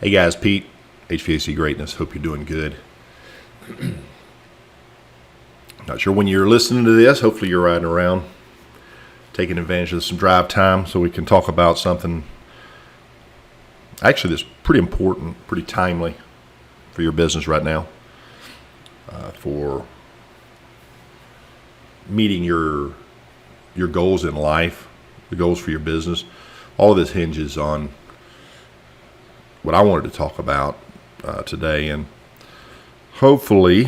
Hey guys, Pete, HVAC Greatness. Hope you're doing good. Not sure when you're listening to this. Hopefully you're riding around, taking advantage of some drive time so we can talk about something actually that's pretty important, pretty timely for your business right now, for meeting your goals in life, the goals for your business. All of this hinges on what I wanted to talk about today, and hopefully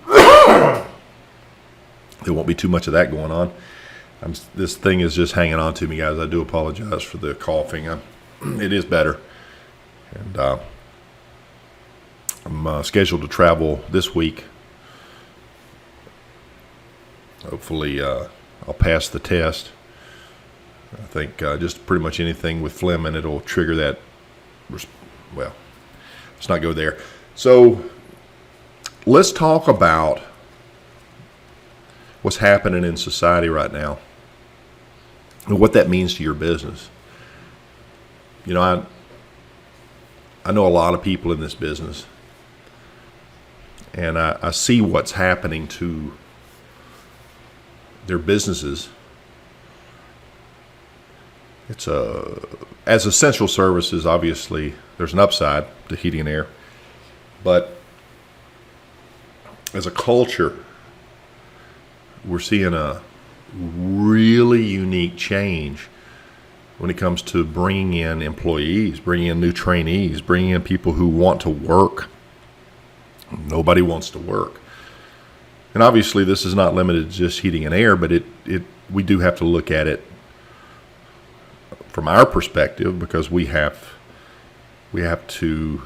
there won't be too much of that going on. This thing is just hanging on to me, guys. I do apologize for the coughing. It is better, and I'm scheduled to travel this week. Hopefully I'll pass the test. I think just pretty much anything with phlegm in it will trigger that. Well, let's not go there. So let's talk about what's happening in society right now and what that means to your business. You know, I know a lot of people in this business, and I see what's happening to their businesses. It's as essential services, obviously, there's an upside to heating and air. But as a culture, we're seeing a really unique change when it comes to bringing in employees, bringing in new trainees, bringing in people who want to work. Nobody wants to work. And obviously, this is not limited to just heating and air, but we do have to look at it from our perspective, because we have to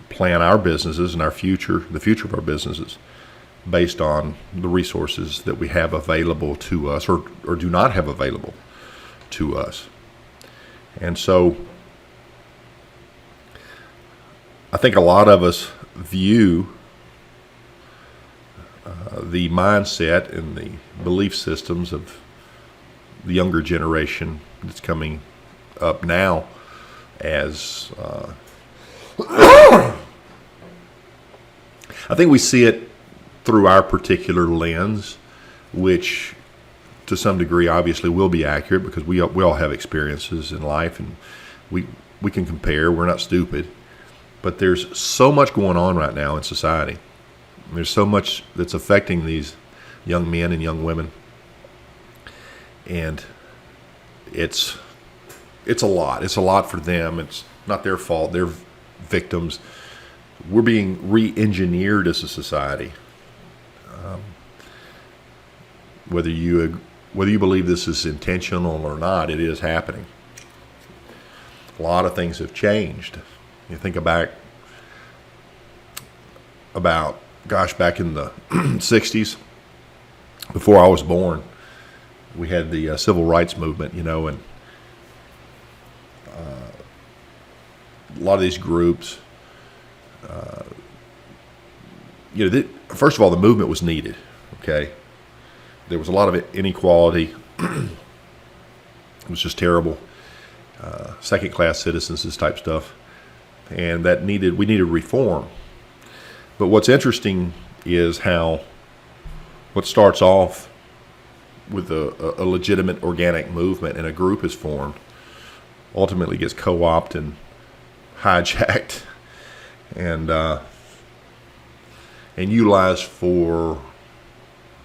plan our businesses and the future of our businesses based on the resources that we have available to us or do not have available to us. And so I think a lot of us view the mindset and the belief systems of the younger generation that's coming up now as I think we see it through our particular lens, which to some degree obviously will be accurate because we all have experiences in life, and we can compare. We're not stupid. But there's so much going on right now in society. There's so much that's affecting these young men and young women, and it's a lot. It's a lot for them. It's not their fault. They're victims. We're being re-engineered as a society. Whether you believe this is intentional or not, it is happening. A lot of things have changed. You think about back in the 60s, before I was born, we had the civil rights movement, and a lot of these groups, first of all, the movement was needed, okay? There was a lot of inequality. It was just terrible. Second-class citizens, this type stuff. And we needed reform. But what's interesting is how what starts off with a legitimate organic movement and a group is formed ultimately gets co-opted and hijacked and utilized for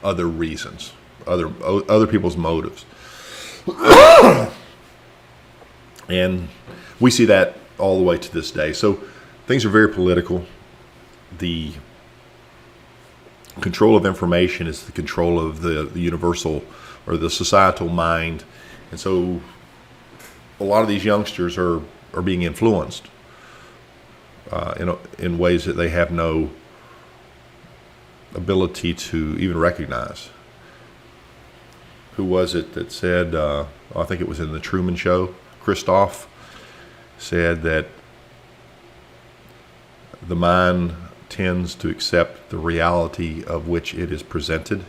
other reasons, other people's motives. And we see that all the way to this day. So things are very political. The control of information is the control of the universal or the societal mind. And so a lot of these youngsters are being influenced in ways that they have no ability to even recognize. Who was it that said, I think it was in the Truman Show, Christoph said that the mind tends to accept the reality of which it is presented.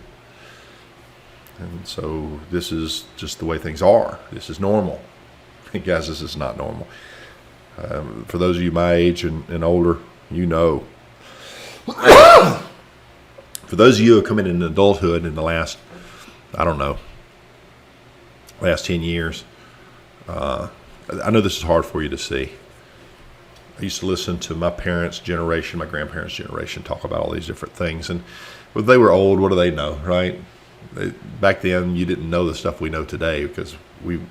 And so this is just the way things are. This is normal. Guys, this is not normal. For those of you my age and older, you know. For those of you who have come into adulthood in the last, last 10 years, I know this is hard for you to see. I used to listen to my parents' generation, my grandparents' generation talk about all these different things. And when they were old, what do they know, right? Back then, you didn't know the stuff we know today because we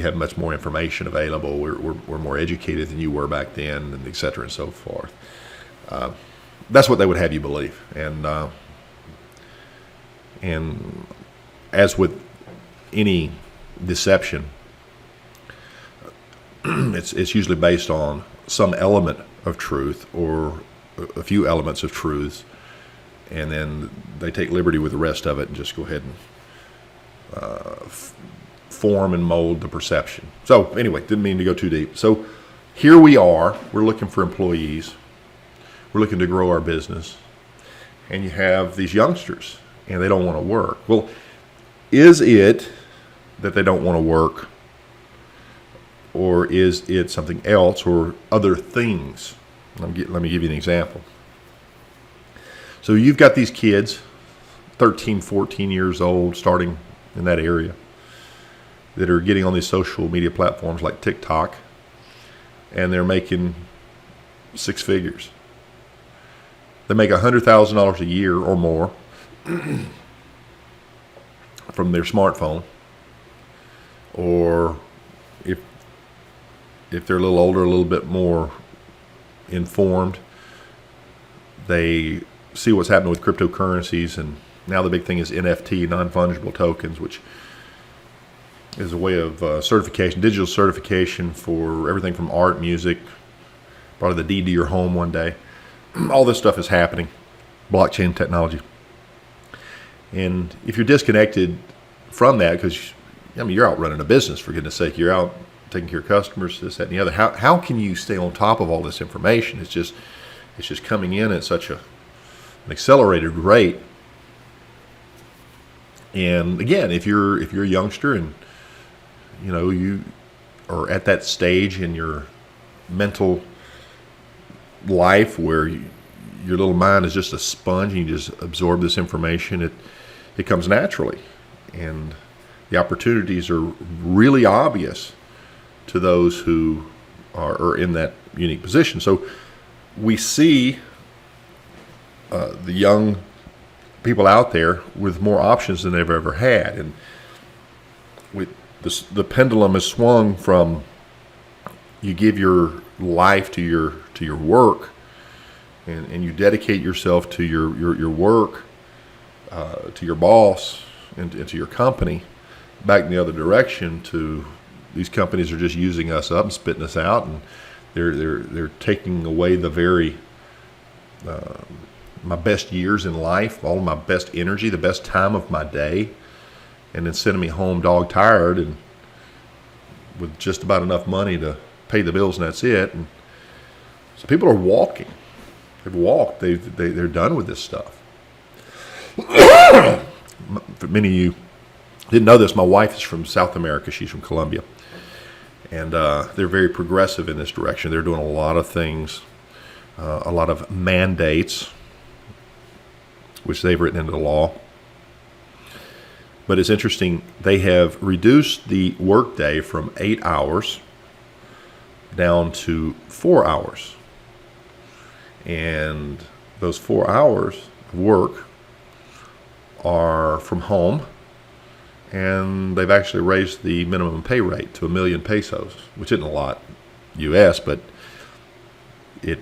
have much more information available. We're more educated than you were back then, and et cetera and so forth. That's what they would have you believe. And as with any deception, it's usually based on some element of truth or a few elements of truths, and then they take liberty with the rest of it and just go ahead and form and mold the perception. So anyway, didn't mean to go too deep. So here we are. We're looking for employees. We're looking to grow our business. And you have these youngsters, and they don't want to work. Well, is it that they don't want to work, or is it something else or other things? Let me give you an example. So you've got these kids, 13, 14 years old, starting in that area, that are getting on these social media platforms like TikTok, and they're making six figures. They make $100,000 a year or more from their smartphone, or if they're a little older, a little bit more informed, they see what's happening with cryptocurrencies, and now the big thing is NFT, non-fungible tokens, which is a way of certification, digital certification for everything from art, music, probably the deed to your home one day. All this stuff is happening, blockchain technology. And if you're disconnected from that, because you're out running a business, for goodness sake, you're out taking care of customers, this, that, and the other. How can you stay on top of all this information? It's just coming in at such an accelerated rate. And again, if you're a youngster and you are at that stage in your mental life where your little mind is just a sponge and you just absorb this information, it comes naturally, and the opportunities are really obvious to those who are in that unique position. So we see the young people out there with more options than they've ever had, and the pendulum has swung from you give your life to your work, and you dedicate yourself to your work, to your boss, and to your company, back in the other direction to these companies are just using us up and spitting us out, and they're taking away the very my best years in life, all of my best energy, the best time of my day, and then sending me home dog tired and with just about enough money to pay the bills, and that's it. And so people are walking. They've walked. They're done with this stuff. For many of you didn't know this, my wife is from South America. She's from Colombia. And they're very progressive in this direction. They're doing a lot of things, a lot of mandates, which they've written into the law. But it's interesting, they have reduced the workday from 8 hours down to 4 hours. And those 4 hours of work are from home, and they've actually raised the minimum pay rate to 1 million pesos, which isn't a lot U.S., but it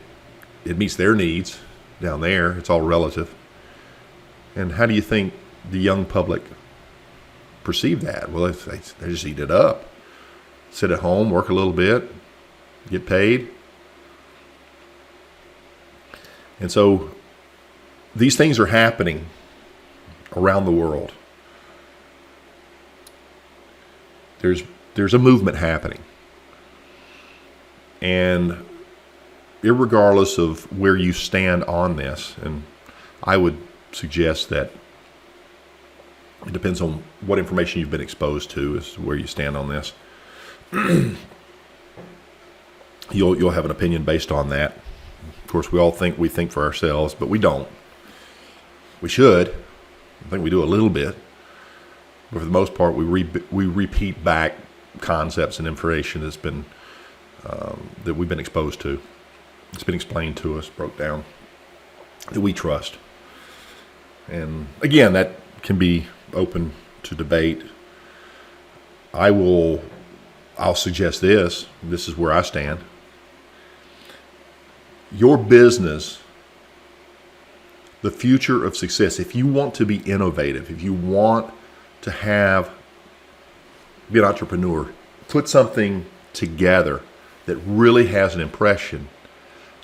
meets their needs down there. It's all relative. And how do you think the young public perceive that? Well, they just eat it up. Sit at home, work a little bit, get paid. And so these things are happening around the world. There's a movement happening. And irregardless of where you stand on this, and I would suggest that it depends on what information you've been exposed to as to where you stand on this. you'll have an opinion based on that. Of course, we think for ourselves, but we don't. We should. I think we do a little bit, but for the most part, we repeat back concepts and information that's been that we've been exposed to. It's been explained to us, broke down, that we trust. And again, that can be open to debate. I'll suggest this. This is where I stand. Your business, the future of success, if you want to be innovative, if you want to be an entrepreneur, put something together that really has an impression,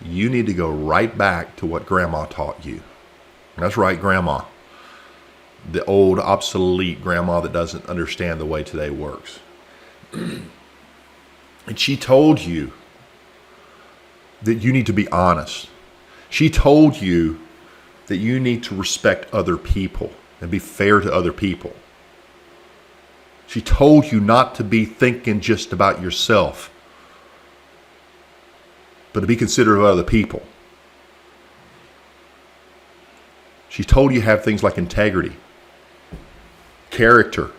you need to go right back to what grandma taught you. That's right, grandma. The old, obsolete grandma that doesn't understand the way today works. And she told you that you need to be honest. She told you that you need to respect other people and be fair to other people. She told you not to be thinking just about yourself, but to be considerate of other people. She told you to have things like integrity, character.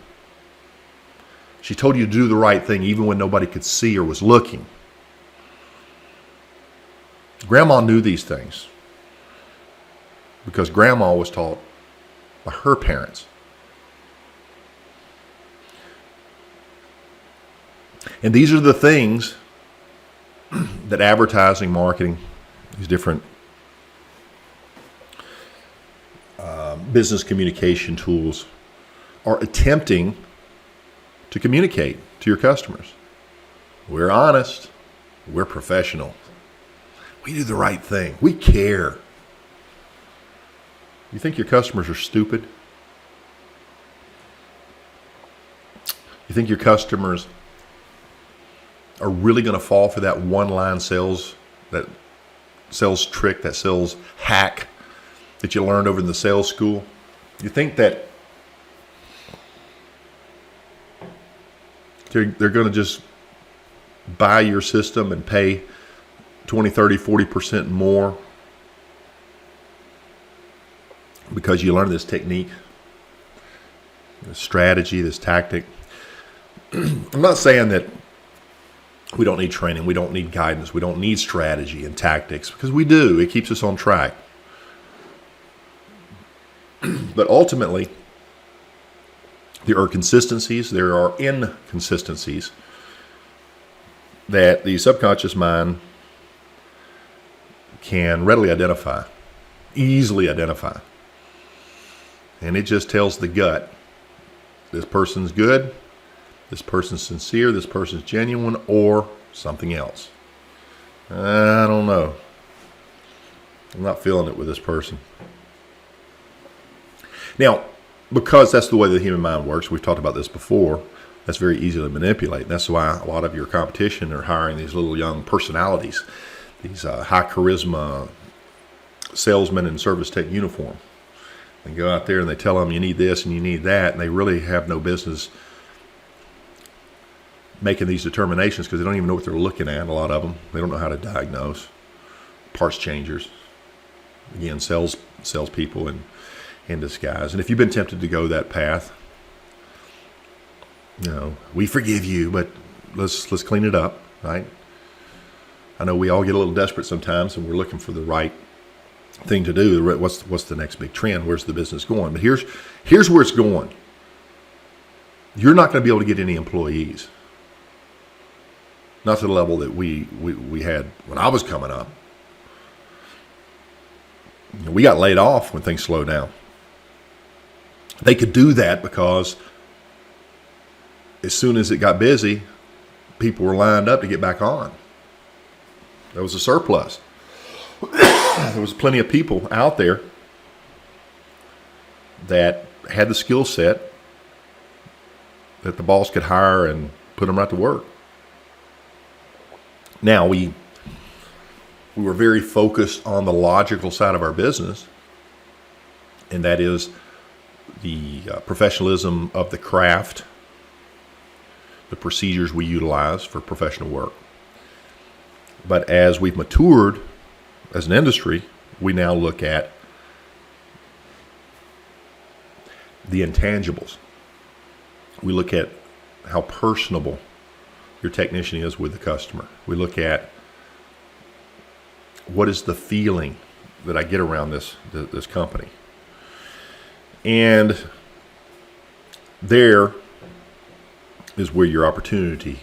She told you to do the right thing even when nobody could see or was looking. Grandma knew these things because grandma was taught by her parents. And these are the things that advertising, marketing, these different business communication tools are attempting to communicate to your customers. We're honest. We're professional. We do the right thing. We care. You think your customers are stupid? You think your customers are really going to fall for that one-line sales, that sales trick, that sales hack that you learned over in the sales school? You think that they're going to just buy your system and pay 20, 30, 40% more because you learned this technique, this strategy, this tactic? I'm not saying that we don't need training, we don't need guidance, we don't need strategy and tactics, because we do. It keeps us on track. But ultimately, there are consistencies, there are inconsistencies that the subconscious mind can readily identify, easily identify. And it just tells the gut, this person's good, this person's sincere, this person's genuine, or something else. I don't know. I'm not feeling it with this person. Now, because that's the way the human mind works, we've talked about this before, that's very easy to manipulate. That's why a lot of your competition are hiring these little young personalities, these high charisma salesmen in service tech uniform. They go out there and they tell them you need this and you need that, and they really have no business making these determinations because they don't even know what they're looking at, a lot of them. They don't know how to diagnose. Parts changers. Again, salespeople in disguise. And if you've been tempted to go that path, we forgive you, but let's clean it up, right? I know we all get a little desperate sometimes and we're looking for the right thing to do. What's the next big trend? Where's the business going? But here's where it's going. You're not going to be able to get any employees. Not to the level that we had when I was coming up. We got laid off when things slowed down. They could do that because as soon as it got busy, people were lined up to get back on. There was a surplus. There was plenty of people out there that had the skill set that the boss could hire and put them right to work. Now, we were very focused on the logical side of our business, and that is the professionalism of the craft, the procedures we utilize for professional work. But as we've matured as an industry, we now look at the intangibles. We look at how personable your technician is with the customer. We look at what is the feeling that I get around this company. And there is where your opportunity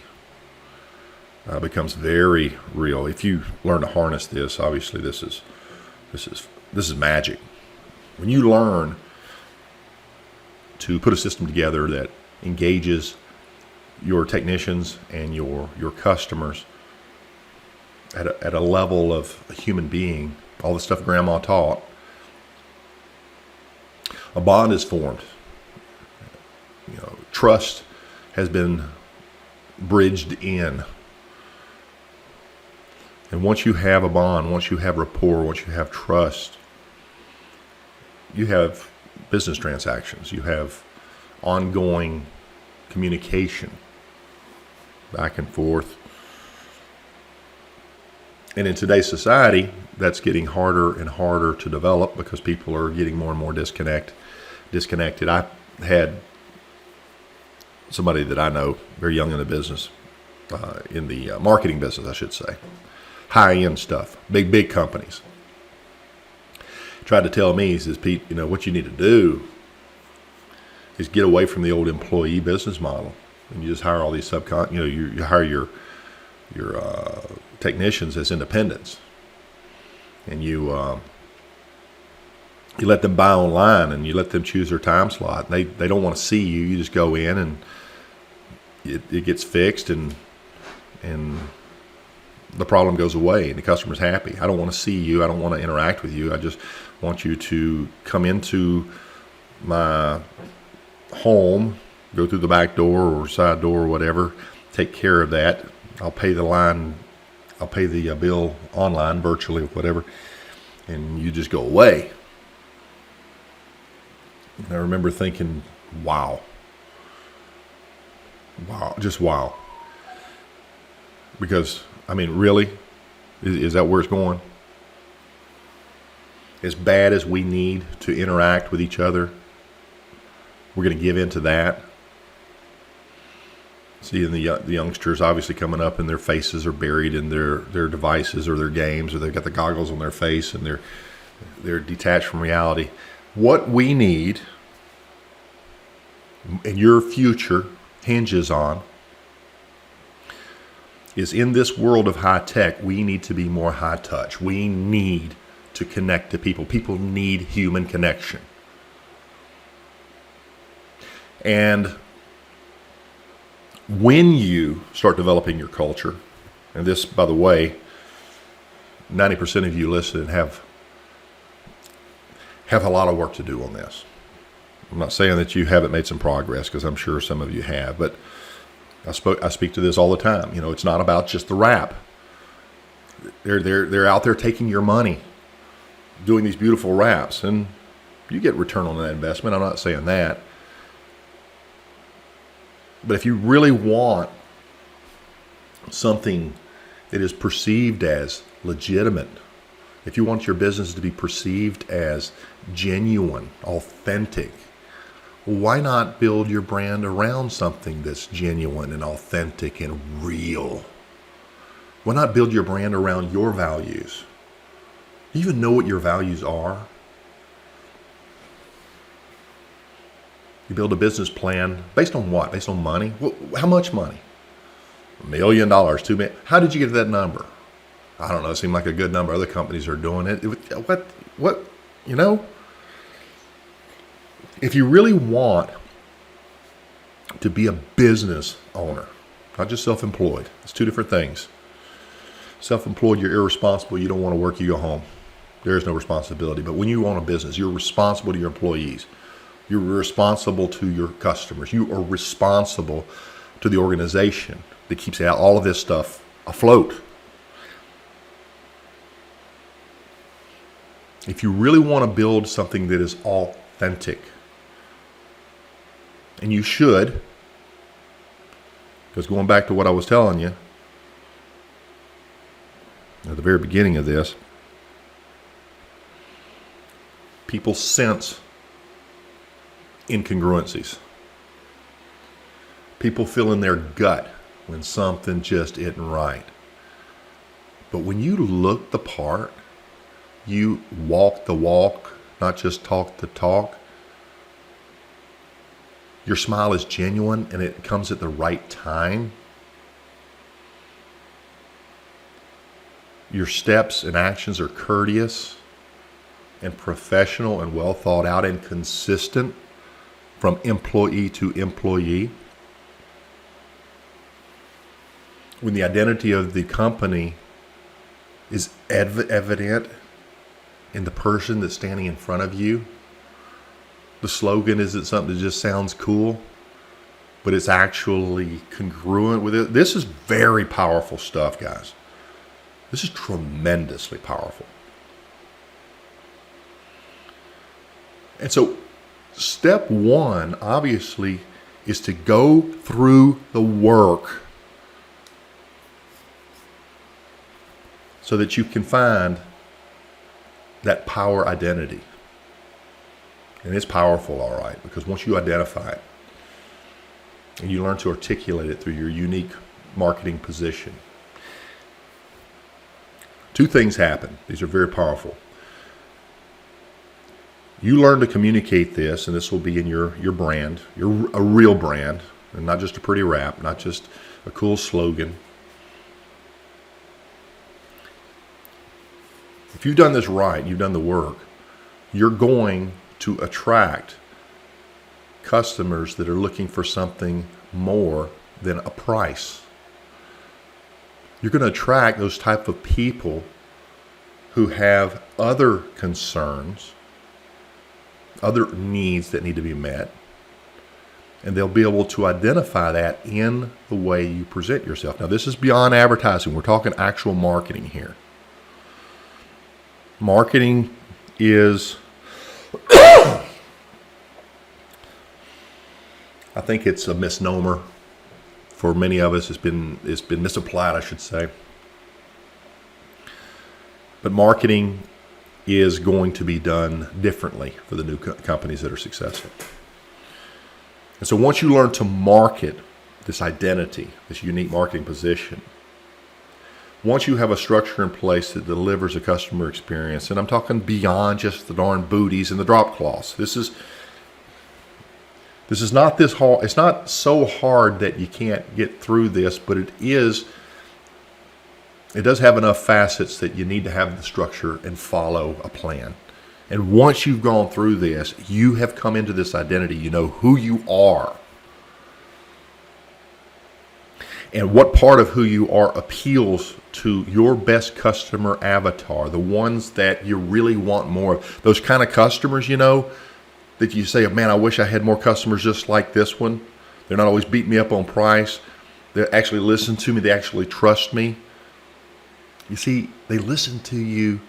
becomes very real. If you learn to harness this, obviously this is magic. When you learn to put a system together that engages your technicians and your customers at a level of a human being, all the stuff Grandma taught, a bond is formed. Trust has been bridged in. And once you have a bond, once you have rapport, once you have trust, you have business transactions. You have ongoing communication back and forth. And in today's society, that's getting harder and harder to develop because people are getting more and more disconnected. I had somebody that I know, very young in the business, in the marketing business, I should say, high-end stuff, big companies, tried to tell me, he says, Pete, what you need to do is get away from the old employee business model, and you just hire all these you hire your technicians as independents, and you let them buy online, and you let them choose their time slot. They don't want to see you. You just go in, and it gets fixed, and the problem goes away, and the customer's happy. I don't want to see you. I don't want to interact with you. I just want you to come into my home, go through the back door or side door or whatever, take care of that. I'll pay the bill online, virtually, whatever, and you just go away. And I remember thinking, wow, just wow. Because, really, is that where it's going? As bad as we need to interact with each other, we're going to give in to that. Seeing the youngsters obviously coming up, and their faces are buried in their devices or their games, or they've got the goggles on their face, and they're detached from reality. What we need, and your future hinges on, is in this world of high tech, we need to be more high touch. We need to connect to people. People need human connection. And when you start developing your culture, and this, by the way, 90% of you listening have a lot of work to do on this. I'm not saying that you haven't made some progress, because I'm sure some of you have, but I speak to this all the time. It's not about just the rap. They're out there taking your money, doing these beautiful raps, and you get return on that investment. I'm not saying that. But if you really want something that is perceived as legitimate, if you want your business to be perceived as genuine, authentic, why not build your brand around something that's genuine and authentic and real? Why not build your brand around your values? Do you even know what your values are? You build a business plan based on what? Based on money? How much money? $1 million, $2 million. How did you get to that number? I don't know. It seemed like a good number. Other companies are doing it. What? If you really want to be a business owner, not just self-employed, it's two different things. Self-employed, you're irresponsible. You don't want to work, you go home. There is no responsibility. But when you own a business, you're responsible to your employees. You're responsible to your customers. You are responsible to the organization that keeps all of this stuff afloat. If you really want to build something that is authentic, and you should, because going back to what I was telling you, at the very beginning of this, people sense incongruencies. People feel in their gut when something just isn't right. But when you look the part, you walk the walk, not just talk the talk, your smile is genuine and it comes at the right time. Your steps and actions are courteous and professional and well thought out and consistent from employee to employee. When the identity of the company is evident in the person that's standing in front of you, the slogan isn't something that just sounds cool, but it's actually congruent with it. This is very powerful stuff, guys. This is tremendously powerful. And so step one, obviously, is to go through the work so that you can find that power identity. And it's powerful, all right, because once you identify it and you learn to articulate it through your unique marketing position, two things happen. These are very powerful. You learn to communicate this, and this will be in your brand, a real brand, and not just a pretty rap, not just a cool slogan. If you've done this right, you've done the work, you're going to attract customers that are looking for something more than a price. You're going to attract those type of people who have other concerns, other needs that need to be met, and they'll be able to identify that in the way you present yourself. Now, this is beyond advertising. We're talking actual marketing here. Marketing is, I think it's a misnomer. For many of us, it's been misapplied, I should say. But marketing is going to be done differently for the new companies that are successful. And so once you learn to market this identity, this unique marketing position, once you have a structure in place that delivers a customer experience, and I'm talking beyond just the darn booties and the drop cloths. This is not this hard. It's not so hard that you can't get through this, but it does have enough facets that you need to have the structure and follow a plan. And once you've gone through this, you have come into this identity. You know who you are. And what part of who you are appeals to your best customer avatar, the ones that you really want more of. Those kind of customers, that you say, man, I wish I had more customers just like this one. They're not always beating me up on price. They actually listen to me. They actually trust me. You see, they listen to you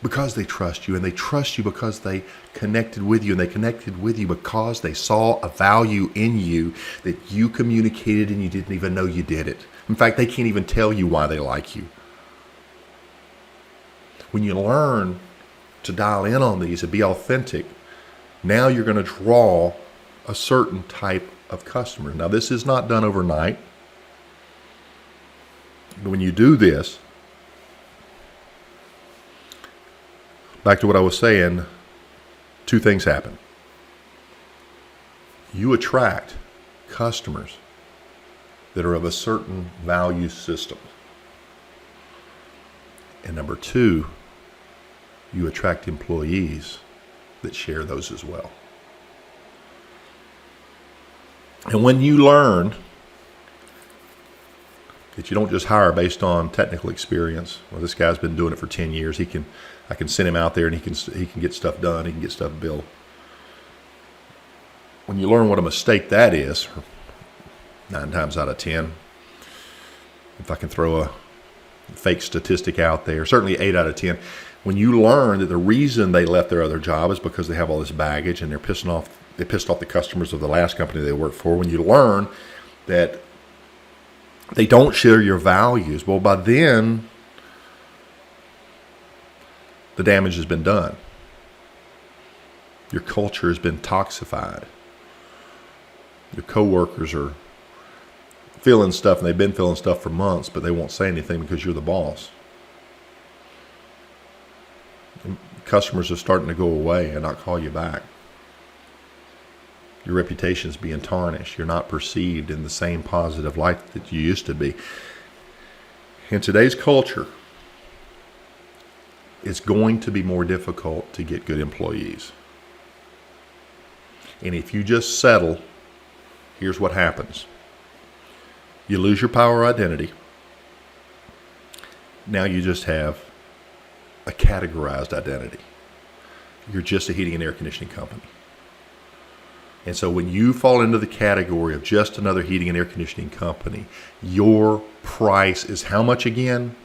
because they trust you, and they trust you because they connected with you, and they connected with you because they saw a value in you that you communicated and you didn't even know you did it. In fact, they can't even tell you why they like you. When you learn to dial in on these and be authentic, now you're going to draw a certain type of customer. Now, this is not done overnight. But when you do this, back to what I was saying, two things happen. You attract customers that are of a certain value system. And number two, you attract employees that share those as well. And when you learn that you don't just hire based on technical experience, well, this guy's been doing it for 10 years, I can send him out there and he can get stuff done, he can get stuff built. When you learn what a mistake that is, 9 times out of 10, if I can throw a fake statistic out there, certainly 8 out of 10, when you learn that the reason they left their other job is because they have all this baggage and they pissed off the customers of the last company they worked for, when you learn that they don't share your values, well, by then the damage has been done. Your culture has been toxified. Your coworkers are feeling stuff, and they've been feeling stuff for months, but they won't say anything because you're the boss. And customers are starting to go away and not call you back. Your reputation is being tarnished. You're not perceived in the same positive light that you used to be. In today's culture, it's going to be more difficult to get good employees. And if you just settle, here's what happens. You lose your power identity. Now you just have a categorized identity. You're just a heating and air conditioning company. And so when you fall into the category of just another heating and air conditioning company, your price is how much again?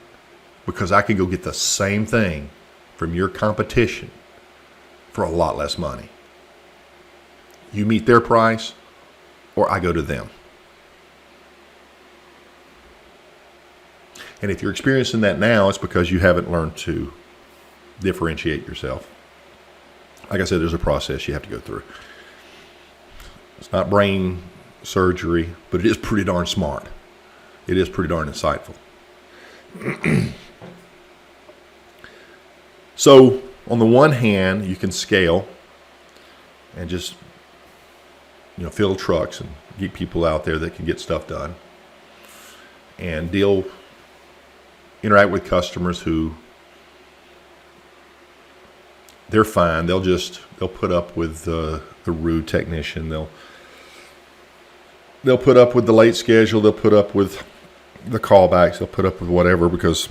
Because I can go get the same thing from your competition for a lot less money. You meet their price, or I go to them. And if you're experiencing that now, it's because you haven't learned to differentiate yourself. Like I said, there's a process you have to go through. It's not brain surgery, but it is pretty darn smart. It is pretty darn insightful. So, on the one hand, you can scale and just, fill trucks and get people out there that can get stuff done and interact with customers who they're fine. They'll put up with the rude technician. They'll put up with the late schedule. They'll put up with the callbacks. They'll put up with whatever because,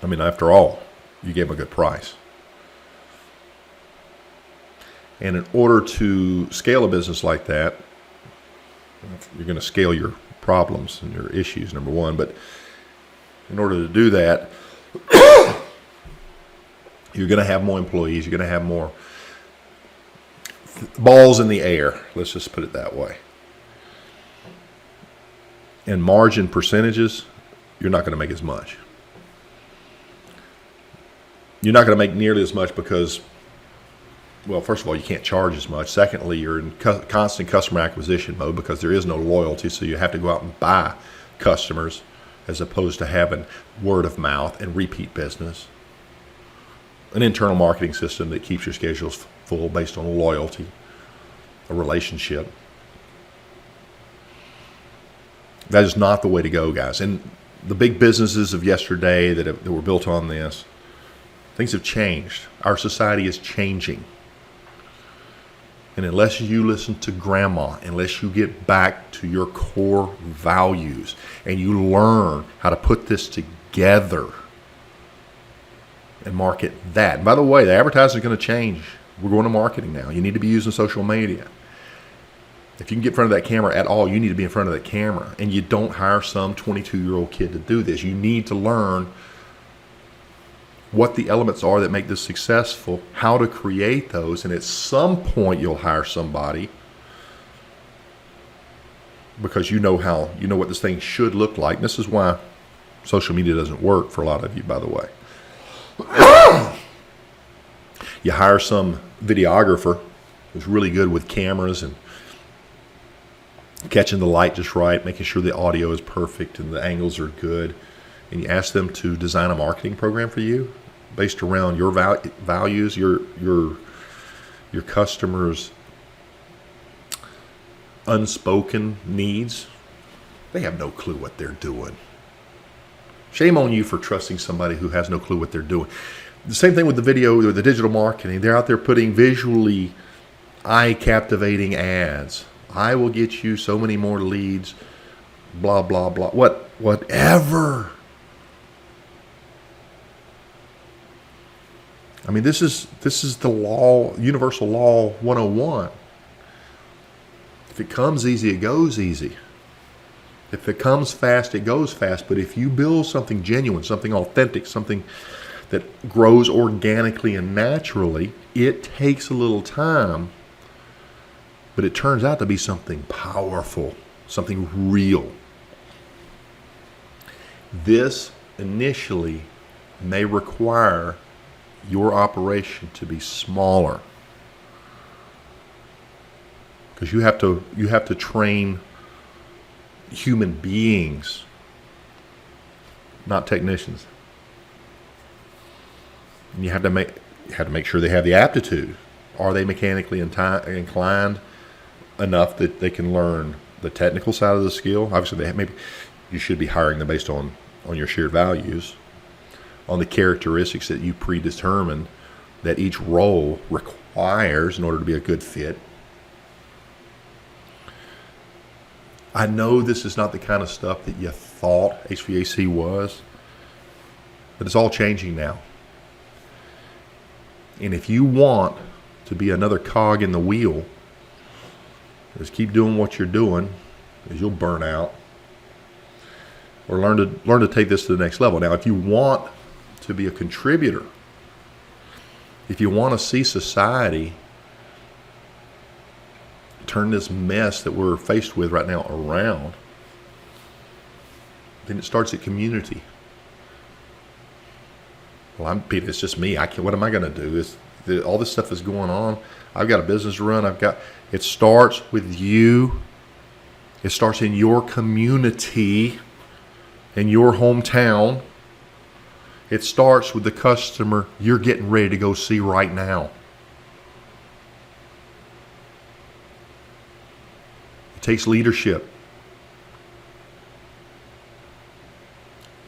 after all, you gave them a good price. And in order to scale a business like that, you're going to scale your problems and your issues, number one. But in order to do that, you're going to have more employees. You're going to have more balls in the air. Let's just put it that way. And margin percentages, you're not going to make as much. You're not going to make nearly as much because, well, first of all, you can't charge as much. Secondly, you're in constant customer acquisition mode because there is no loyalty, so you have to go out and buy customers as opposed to having word of mouth and repeat business. An internal marketing system that keeps your schedules full based on loyalty, a relationship. That is not the way to go, guys. And the big businesses of yesterday that were built on this, things have changed. Our society is changing. And unless you listen to grandma, unless you get back to your core values and you learn how to put this together and market that. And by the way, the advertising is going to change. We're going to marketing now. You need to be using social media. If you can get in front of that camera at all, you need to be in front of that camera. And you don't hire some 22-year-old kid to do this. You need to learn what the elements are that make this successful, how to create those, and at some point you'll hire somebody because you know what this thing should look like. And this is why social media doesn't work for a lot of you, by the way. You hire some videographer who's really good with cameras and catching the light just right, making sure the audio is perfect and the angles are good, and you ask them to design a marketing program for you based around your values, your customers' unspoken needs. They have no clue what they're doing. Shame on you for trusting somebody who has no clue what they're doing. The same thing with the video or the digital marketing. They're out there putting visually eye-captivating ads. I will get you so many more leads, blah, blah, blah, whatever. This is the law, universal law 101. If it comes easy, it goes easy. If it comes fast, it goes fast. But if you build something genuine, something authentic, something that grows organically and naturally, it takes a little time, but it turns out to be something powerful, something real. This initially may require your operation to be smaller, because you have to train human beings, not technicians. And you have to make sure they have the aptitude. Are they mechanically inclined enough that they can learn the technical side of the skill? Obviously, maybe you should be hiring them based on your shared values, on the characteristics that you predetermined that each role requires in order to be a good fit. I know this is not the kind of stuff that you thought HVAC was, but it's all changing now. And if you want to be another cog in the wheel, just keep doing what you're doing, because you'll burn out. Or learn to take this to the next level. Now, if you want to be a contributor, if you want to see society turn this mess that we're faced with right now around, then it starts at community. Well, Peter, it's just me. What am I going to do? All this stuff is going on. I've got a business to run. It starts with you. It starts in your community, in your hometown. It starts with the customer you're getting ready to go see right now. It takes leadership.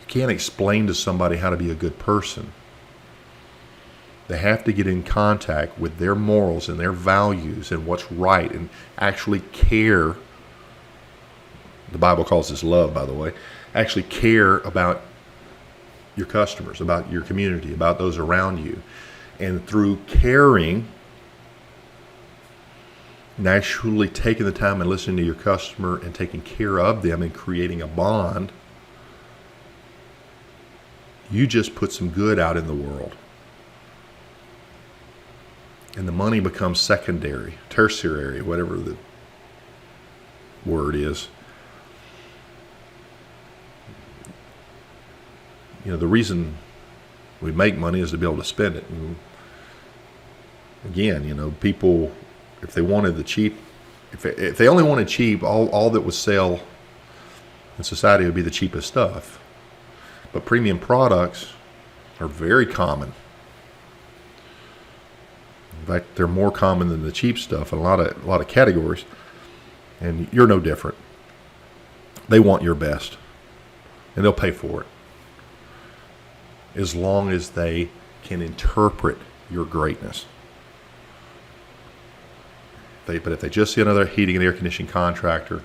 You can't explain to somebody how to be a good person. They have to get in contact with their morals and their values and what's right, and actually care. The Bible calls this love, by the way. Actually care about your customers, about your community, about those around you. And through caring, naturally taking the time and listening to your customer and taking care of them and creating a bond, you just put some good out in the world. And the money becomes secondary, tertiary, whatever the word is. You know, the reason we make money is to be able to spend it. And again, you know, people, if they wanted the cheap, if they only wanted cheap, all that would sell in society would be the cheapest stuff. But premium products are very common. In fact, they're more common than the cheap stuff in a lot of categories. And you're no different. They want your best, and they'll pay for it, as long as they can interpret your greatness. But if they just see another heating and air conditioning contractor,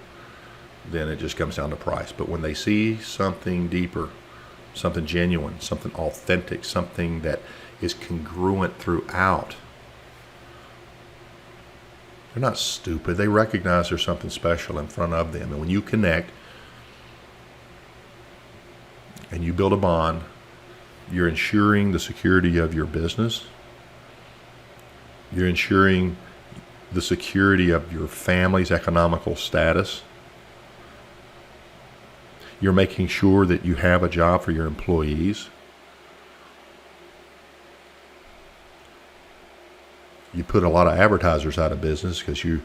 then it just comes down to price. But when they see something deeper, something genuine, something authentic, something that is congruent throughout, they're not stupid. They recognize there's something special in front of them. And when you connect and you build a bond, you're ensuring the security of your business. You're ensuring the security of your family's economical status. You're making sure that you have a job for your employees. You put a lot of advertisers out of business because you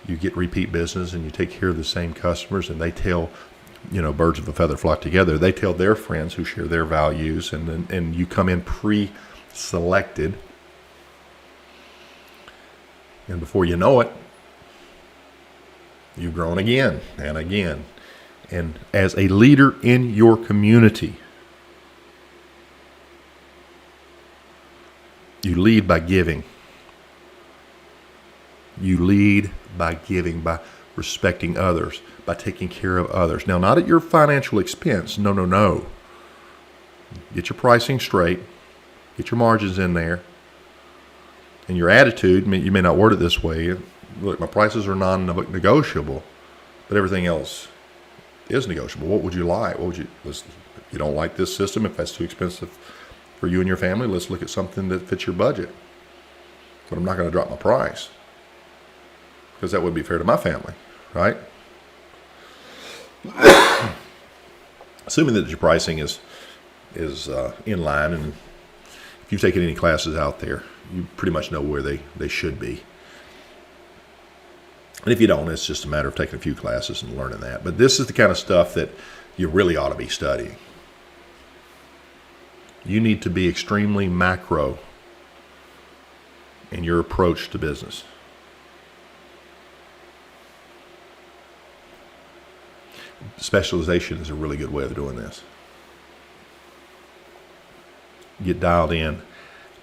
get repeat business and you take care of the same customers, and they tell, you know, birds of a feather flock together. They tell their friends who share their values, and you come in pre-selected. And before you know it, you've grown again and again. And as a leader in your community, you lead by giving. You lead by giving, by respecting others, by taking care of others. Now, not at your financial expense. No. Get your pricing straight. Get your margins in there. And your attitude, you may not word it this way. Look, my prices are non-negotiable, but everything else is negotiable. What would you like? If you don't like this system, if that's too expensive for you and your family, let's look at something that fits your budget. But I'm not going to drop my price, because that wouldn't be fair to my family, right? Assuming that your pricing is in line, and If you've taken any classes out there, you pretty much know where they should be. And if you don't, it's just a matter of taking a few classes and learning that. But this is the kind of stuff that you really ought to be studying. You need to be extremely macro in your approach to business. Specialization is a really good way of doing this. Get dialed in.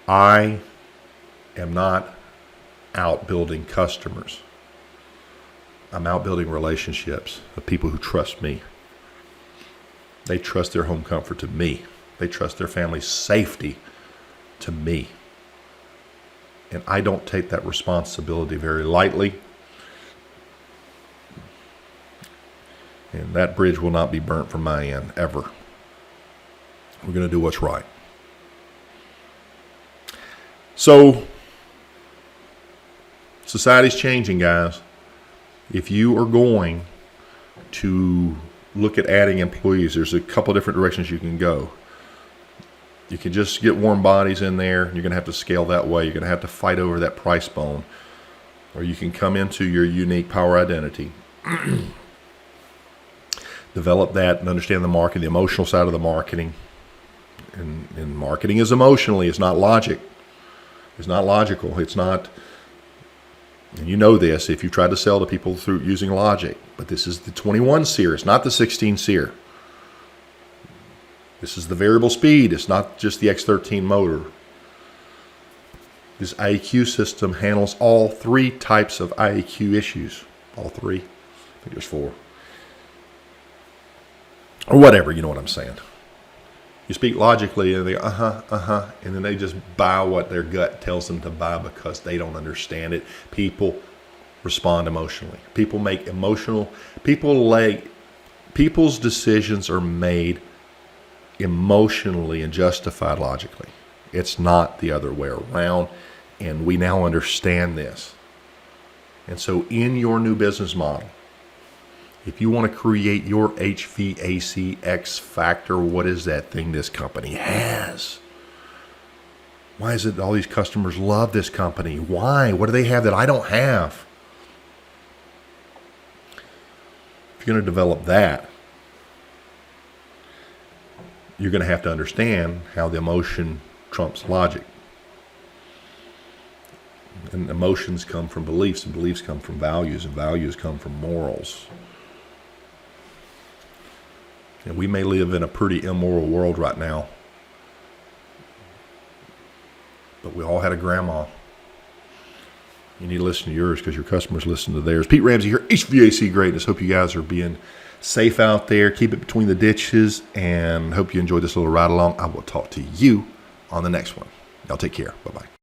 I am not out building customers. I'm out building relationships of people who trust me. They trust their home comfort to me. They trust their family's safety to me. And I don't take that responsibility very lightly. And that bridge will not be burnt from my end, ever. We're going to do what's right. So, society's changing, guys. If you are going to look at adding employees, there's a couple different directions you can go. You can just get warm bodies in there. You're going to have to scale that way. You're going to have to fight over that price bone. Or you can come into your unique power identity. Develop that and understand the market, the emotional side of the marketing. And marketing is emotionally. It's not logic. It's not logical. It's not, and you know this if you try to sell to people through using logic. But this is the 21 SEER. It's not the 16 SEER. This is the variable speed. It's not just the X13 motor. This IEQ system handles all three types of IEQ issues. All three. I think there's 4. Or whatever, you know what I'm saying. You speak logically and they go, and then they just buy what their gut tells them to buy because they don't understand it. People respond emotionally. People make emotional, people's decisions are made emotionally and justified logically. It's not the other way around, and we now understand this. And so in your new business model, if you want to create your HVAC X factor, what is that thing this company has? Why is it all these customers love this company? Why? What do they have that I don't have? If you're going to develop that, you're going to have to understand how the emotion trumps logic. And emotions come from beliefs, and beliefs come from values, and values come from morals. And we may live in a pretty immoral world right now. But we all had a grandma. You need to listen to yours because your customers listen to theirs. Pete Ramsey here, HVAC Greatness. Hope you guys are being safe out there. Keep it between the ditches, and hope you enjoyed this little ride along. I will talk to you on the next one. Y'all take care. Bye-bye.